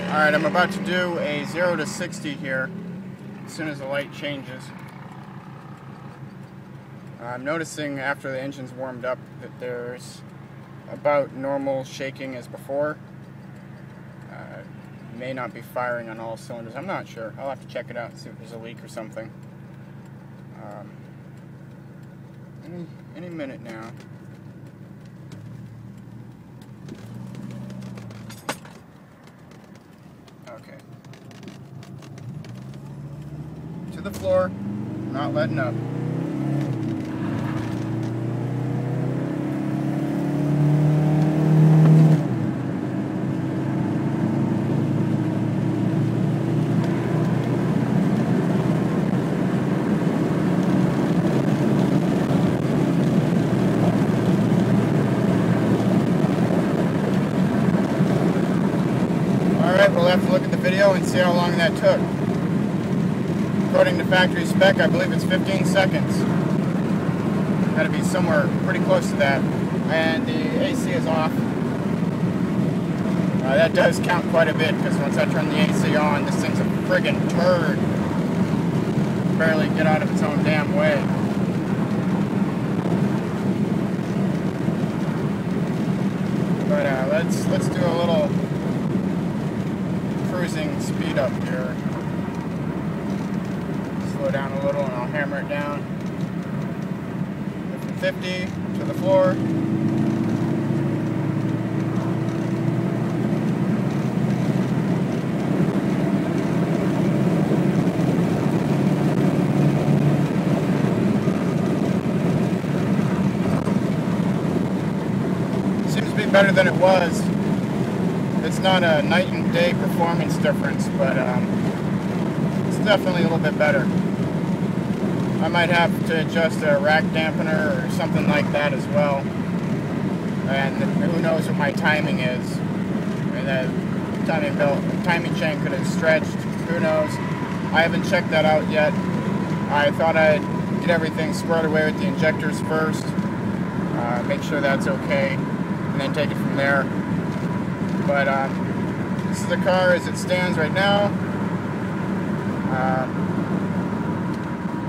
Alright, I'm about to do a 0 to 60 here as soon as the light changes. I'm noticing after the engine's warmed up that there's about normal shaking as before. May not be firing on all cylinders. I'm not sure. I'll have to check it out and see if there's a leak or something. Any minute now. Okay. To the floor, not letting up. Alright, we'll have to look at the video and see how long that took. According to factory spec, I believe it's 15 seconds. Got to be somewhere pretty close to that. And the AC is off. That does count quite a bit, because once I turn the AC on, this thing's a friggin' turd. Barely get out of its own damn way. But let's do a little cruising speed up here. Slow down a little and I'll hammer it down. Go from 50 to the floor. Seems to be better than it was. It's not a night and day performance difference, but it's definitely a little bit better. I might have to adjust a rack dampener or something like that as well. And who knows what my timing is. And that timing chain could have stretched. Who knows? I haven't checked that out yet. I thought I'd get everything squared away with the injectors first. Make sure that's okay. And then take it from there. But this is the car as it stands right now.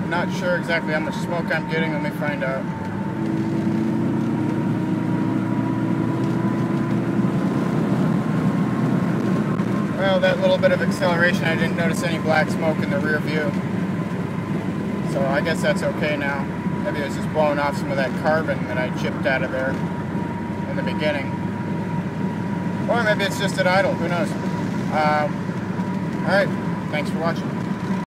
Not sure exactly how much smoke I'm getting. Let me find out. Well, that little bit of acceleration, I didn't notice any black smoke in the rear view. So I guess that's okay now. Maybe it was just blowing off some of that carbon that I chipped out of there in the beginning. Or maybe it's just at idle, who knows. Alright, thanks for watching.